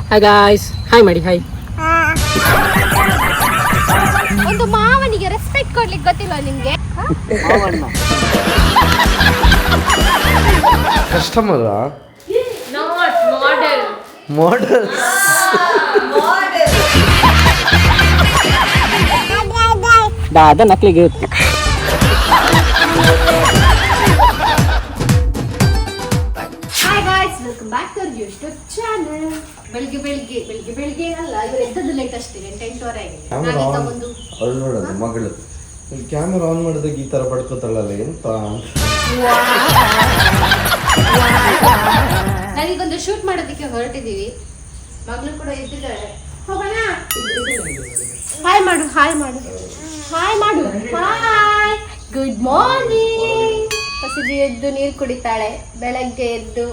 Hi guys, hi ಮಾಡಿ, hi. ಒಂದು ಮಾವನಿಗೆ respect ಕೊಡ್ಲಿಕ್ಕೆ ಗೊತ್ತಿಲ್ಲ ನಿಮ್ಗೆ? ಕಸ್ಟಮರ್ ಮಾಡೆಲ್ ದಾದ ನಕಲಿಗೆ ಇರುತ್ತೆ. Hi guys, welcome back to our YouTube channel. ಬೆಳಿಗ್ಗೆ ಏನಲ್ಲ, ಇವರು ಎದ್ದದ್ದು ಲೇಟ್ ಅಷ್ಟೇ, 8:08 ಆಗಿದೆ. ಅವಳು ನೋಡೋದು ಮಗಳು ಕ್ಯಾಮರಾ ಆನ್ ಮಾಡಿದಾಗ ಈ ತರ ಪಡ್ಕೋತಾಳಲ್ಲ ಎಂತ. ನಾವೀಗೊಂದು ಶೂಟ್ ಮಾಡೋದಕ್ಕೆ ಹೊರಟಿದೀವಿ. ಮಗಳು ಕೂಡ ಎದ್ದಿದ್ದಾಳೆ. ಹೋಗೋಣ. ಹಾಯ್ ಮಾಡು, ಹಾಯ್ ಮಾಡು, ಹಾಯ್ ಮಾಡು. Hi, good morning. ಹಸಿದು ಎದ್ದು ನೀರು ಕುಡಿತಾಳೆ. ಬೆಳಗ್ಗೆ ಎದ್ದು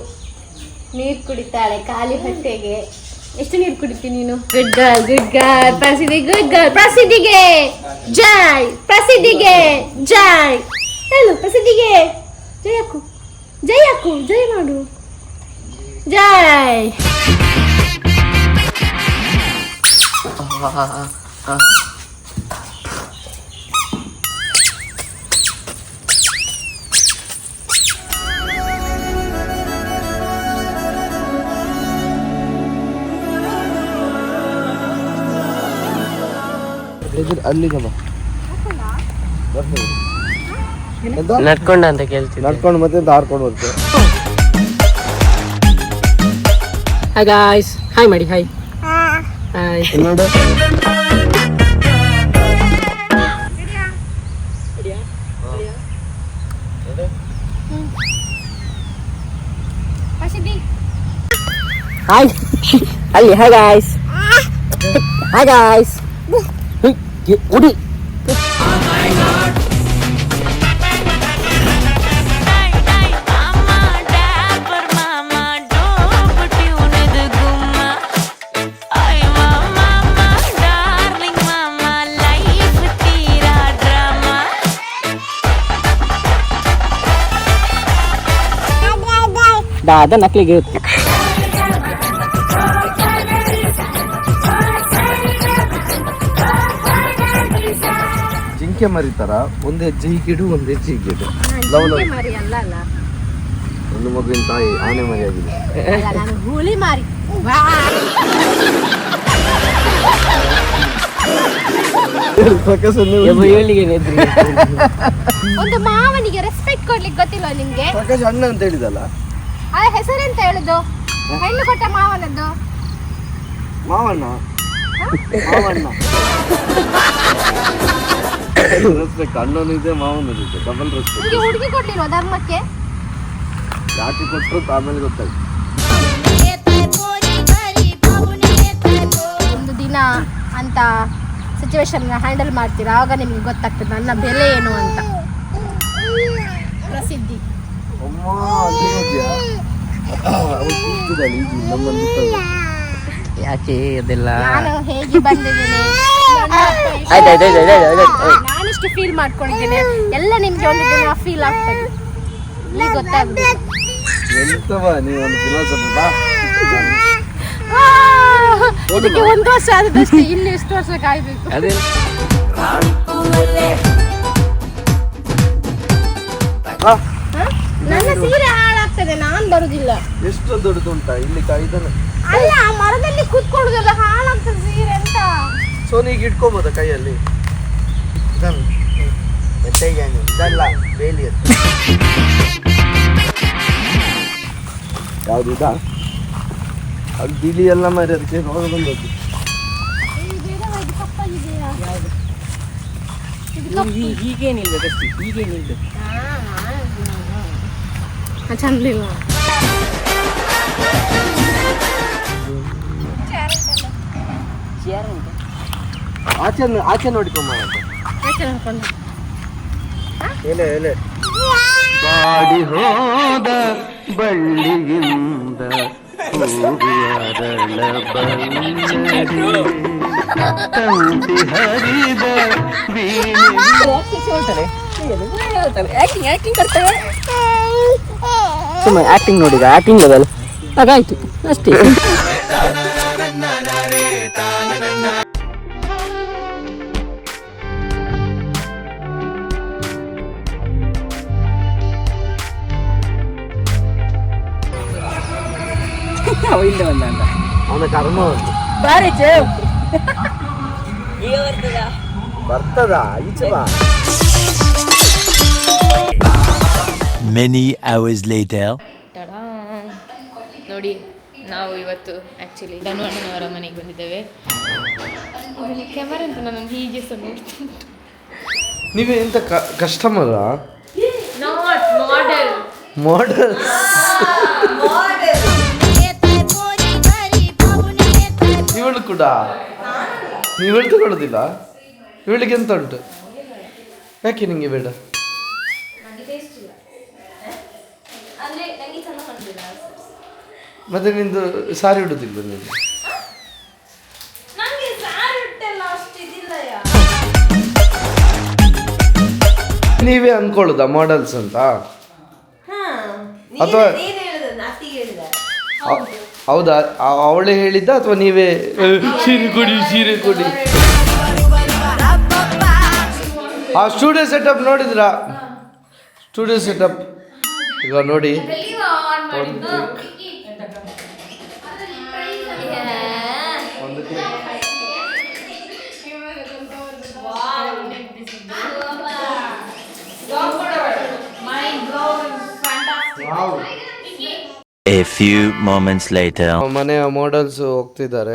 ನೀರು ಕುಡಿತಾಳೆ ಖಾಲಿ ಹೊಟ್ಟೆಗೆ. ಎಷ್ಟು ನೀರು ಕುಡಿತೀನಿ ನೀನು? Good girl, good girl. ಪ್ರಸಿದ್ಧಿ, ಗುಡ್ ಗರ್ಲ್. ಪ್ರಸಿದ್ಧಿಗೆ ಜೈ, ಪ್ರಸಿದ್ಧಿಗೆ ಜೈ. ಹೇಳು ಪ್ರಸಿದ್ಧಿಗೆ ಜೈ ಹಾಕು, ಜೈ ಹಾಕು, ಜೈ ಮಾಡು, ಜೈ. ಅಲ್ಲಿಗೆ ನಡ್ಕೊಂಡ ಅಂತ ಕೇಳ್ತೀನಿ. ನಡ್ಕೊಂಡು ಮತ್ತೆ ಹಾರ್ಕೊಂಡು ಬರ್ತೇವೆ. ಹಾಯ್ ಗಾಯ್ಸ್, ಹಾಯ್ ಮಾಡಿ, ಹಾಯ್, ಹಾಯ್. ನೋಡು ಹಾಯ್ ಅಲ್ಲಿ. Hi guys, hi guys. ಉಡಿ ದಾದ ನಕಲಿಗೆ ಇರುತ್ತೆ. ಜಿಂಕೆ ಮರಿತಾರ ಒಂದ್ ಹೆಜ್ಜೆ ಹೀಗಿಡು, ಒಂದ್ ಹೆಜ್ಜೆ ಹೀಗಿಡು. ಒಂದು ಮಗುವಿನ ತಾಯಿ ಆನೆ ಮರಿಯಾಗಿದೆ. ಹುಲಿ ಮಾರಿ. ಒಂದು ಮಾವನಿಗೆ ರೆಸ್ಪೆಕ್ಟ್ ಕೊಡ್ಲಿಕ್ಕೆ ಗೊತ್ತಿಲ್ಲ ನಿಮ್ಗೆ? ಪ್ರಕಾಶ್ ಅಣ್ಣ ಅಂತ ಹೇಳಿದಲ್ಲ, ಆ ಹೆಸರೆಂತ ಹೇಳುದು? ಹೆಣ್ಣು ಕೊಟ್ಟ ಮಾವನದ್ದು ಮಾವಣ್ಣ. ಮಾವಣ್ಣ ರೆಸ್ಪೆಕ್ಟ್, ಅಣ್ಣನೂ ಇದೆ ಮಾವನೂ ಇದೆ, ಡಬಲ್ ರೆಸ್ಪೆಕ್ಟ್. ನಿಮ್ಗೆ ಹುಡುಗಿ ಕೊಡ್ಲಿಲ್ವಾ ಧರ್ಮಕ್ಕೆ? ಯಾಕೆ ಕೊಟ್ಟರು ಆಮೇಲೆ ಗೊತ್ತಾಯ್ತು. ಒಂದು ದಿನ ಅಂತ ಸಿಚುವೇಶನ್ ಹ್ಯಾಂಡಲ್ ಮಾಡ್ತೀರಾ, ಆವಾಗ ನಿಮ್ಗೆ ಗೊತ್ತಾಗ್ತದೆ ನನ್ನ ಬೆಲೆ ಏನು ಅಂತ. ಪ್ರಸಿದ್ಧಿ. ಅಮ್ಮ ಅಲ್ಲಿ ನೋಡ್ಯಾ? ಅವಳು ಕೂತಿದ್ದಾಳೆ ಈಗ ನಮ್ಮನ್ನು ಬಿಟ್ಟದ್ದು. ಯಾಕೆ ಅದೆಲ್ಲ? ನಾನು ಹೇಗೆ ಬಂದಿದ್ದೇನೆ, ನಾನಿಷ್ಟು ಫೀಲ್ ಮಾಡ್ಕೊಂಡಿದ್ದೇನೆ ಎಲ್ಲ ನಿಮ್ಗೆ ಒಂದು ದಿನ ಫೀಲ್ ಆಗ್ತದೆ, ಈಗ ಗೊತ್ತಾಗ್ತದೆ. ಎಂತವ ನೀವು ಒಂದು ಫಿಲಾಸಫಿ ಬಾ. ಇದಕ್ಕೆ 1 ವರ್ಷ ಆದದಷ್ಟೇ, ಇನ್ನು ಎಷ್ಟು ವರ್ಷ ಕಾಯ್ಬೇಕು? ನನ್ನ ಸೀರೆ ಹಾಳಾಗ್ತದೆ, ನಾನ್ ಬರುದಿಲ್ಲ. ಎಷ್ಟು ದೊಡ್ಡದುಂಟ ಇಲ್ಲಿ ಕಾಯ್ದಾನೆ. ಅಲ್ಲ, ಮರದಲ್ಲಿ ಕೂತ್ಕೊಳ್ಳುದಲ್ಲ, ಹಾಳಾಗ್ತದೆ ಸೀರೆ ಅಂತ. ಸೋನಿಗೆ ಇಟ್ಕೋಬೋದ ಕೈಯಲ್ಲಿ? ಇದಲ್ಲ ಬೇಲಿ ಅಂತ. ಯಾವ್ದು ಇದಾ? ಅದು ಬಿಳಿ ಎಲ್ಲ ಮಾರಿ, ಅದಕ್ಕೆ ರೋಗ ಬಂದದ್ದು. ಹೀಗೇನಿಲ್ಬೇಕಷ್ಟೇ, ಹೀಗೇನಿಲ್ಬೇಕು. ಚಂದಿಲ್ಲ. ಆಚೆ ನೋಡಿಕೊಂಬ ಎಲೆ ಎಲೆ ಬಾಡಿ ಹೋದ ಬಳ್ಳಿಯಿಂದ ತಂತಿ ಹರಿದ ಸುಮ್ಮನೆ ಆಕ್ಟಿಂಗ್ ನೋಡಿದ, ಆಕ್ಟಿಂಗ್ ಲೆವೆಲ್ ಹಾಗಾಯ್ತು ಅಷ್ಟೇ. ಅವ ಹಿಂದೆ ಬಂದ ಅಂತ ಅವನ ಕರ್ಮ ಉಂಟು. ಬಾರಿ ಚೇವ್ ಈಗ ಬರ್ತದ ಈಚೆ ಬಾ. Many hours later. ಟಡಾ. ನೋಡಿ ನಾವು ಇವತ್ತು ಆ್ಯಕ್ಚುಲಿ ಧನುವಣ್ಣನವರ ಮನೆಗೆ ಬಂದಿದ್ದೇವೆ. ಕ್ಯಾಮರಾ ಅಂತ ನಾನು ಹೀಗೆ ಸಹ ನೋಡ್ತೀನಿ. ನೀವೇ ಎಂತ ಕಸ್ಟಮರಾ? Not model. ಮಾಡೆಲ್. ಇವಳು ಕೂಡ ನೀವಳು ತಗೊಳ್ಳೋದಿಲ್ಲ. ಇವಳಿಗೆ ಎಂತ ಉಂಟು? ಯಾಕೆ ನಿಂಗೆ ಬೇಡ? ಮತ್ತೆ ನಿಂದು ಸಾರಿ ಉಡುದಿಲ್ಲ ನೀನು? ನೀವೇ ಅನ್ಕೊಳ್ಳುದಾ ಮಾಡೆಲ್ಸ್ ಅಂತ? ಅಥವಾ ಹೌದಾ ಅವಳೇ ಹೇಳಿದ್ದ ಅಥವಾ ನೀವೇ ಸೀರೆ ಕೊಡಿ ಸೀರೆ ಕೊಡಿ? ಆ ಸ್ಟುಡಿಯೋ ಸೆಟಪ್ ನೋಡಿದ್ರಾ? ಸ್ಟುಡಿಯೋ ಸೆಟಪ್ ಈಗ ನೋಡಿ. A few moments later. ಮನೆಯ ಮಾಡೆಲ್ಸ್ ಹೋಗ್ತಿದ್ದಾರೆ.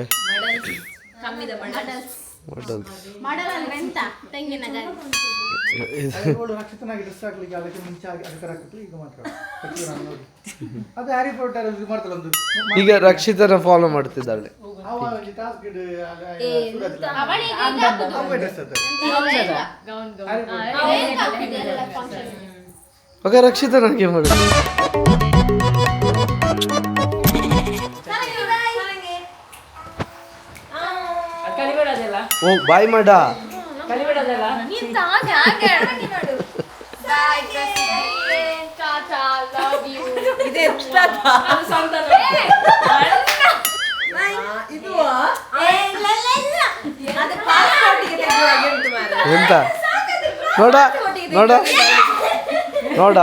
ಈಗ ರಕ್ಷಿತನ ಫಾಲೋ ಮಾಡ್ತಿದ್ದಾಳೆ. ಓಕೆ ರಕ್ಷಿತ ನನಗೆ ಮಾಡು. ಓ ಬಾಯ್ ಮಾಡ. ಎಂತ ನೋಡ ನೋಡ ನೋಡ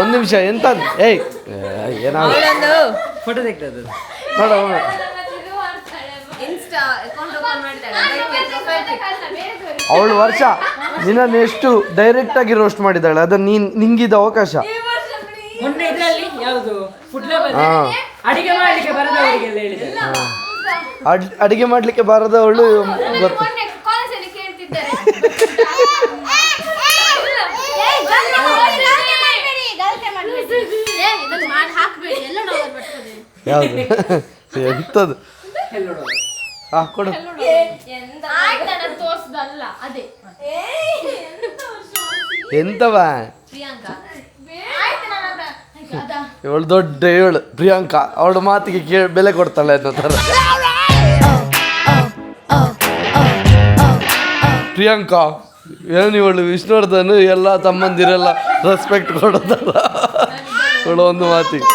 ಒಂದು ನಿಮಿಷ ಎಂತ ಏಯ್ ಏನಾದ್ರು ಫೋಟೋ ತೆಗ್ದದ್ದು ನೋಡ ನೋಡ. ಅವಳು ವರ್ಷ ನಿನ್ನನ್ನು ಎಷ್ಟು ಡೈರೆಕ್ಟ್ ಆಗಿ ರೋಸ್ಟ್ ಮಾಡಿದ್ದಾಳೆ. ಅದನ್ನ ನಿಂಗಿದ ಅವಕಾಶ. ಮೊನ್ನೆ ಇದರಲ್ಲಿ ಯಾವುದು ಫುಡ್ ಲೆವೆಲ್ ಅಡಿಗೆ ಮಾಡ್ಲಿಕ್ಕೆ ಬರದವರಿಗೆಲ್ಲ ಹೇಳಿದ್ದಾರೆ. ಅಡಿಗೆ ಮಾಡ್ಲಿಕ್ಕೆ ಬಾರದವಳು ಗೊತ್ತು. ಯಾವುದು ಎಂತದು? ಕೊಡು. ಎಂತವ ಇವಳು ದೊಡ್ಡ ಇವಳು ಪ್ರಿಯಾಂಕಾ. ಅವಳ ಮಾತಿಗೆ ಬೆಲೆ ಕೊಡ್ತಾಳೆ ಅನ್ನೋ ಥರ. ಪ್ರಿಯಾಂಕಾ ಏನು ಇವಳು ವಿಷ್ಣುವರ್ಧನ್ ಎಲ್ಲ ತಮ್ಮಂದಿರೆಲ್ಲ ರೆಸ್ಪೆಕ್ಟ್ ಕೊಡೋದಲ್ಲ ಇವಳು ಒಂದು ಮಾತಿಗೆ.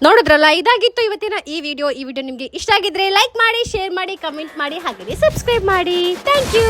ನೋಡಿದ್ರಲ್ಲ, ಇದಾಗಿತ್ತು ಇವತ್ತಿನ ಈ ವಿಡಿಯೋ ನಿಮಗೆ ಇಷ್ಟ ಆಗಿದ್ರೆ ಲೈಕ್ ಮಾಡಿ, ಶೇರ್ ಮಾಡಿ, ಕಮೆಂಟ್ ಮಾಡಿ, ಹಾಗೆ ಸಬ್ಸ್ಕ್ರೈಬ್ ಮಾಡಿ. Thank you.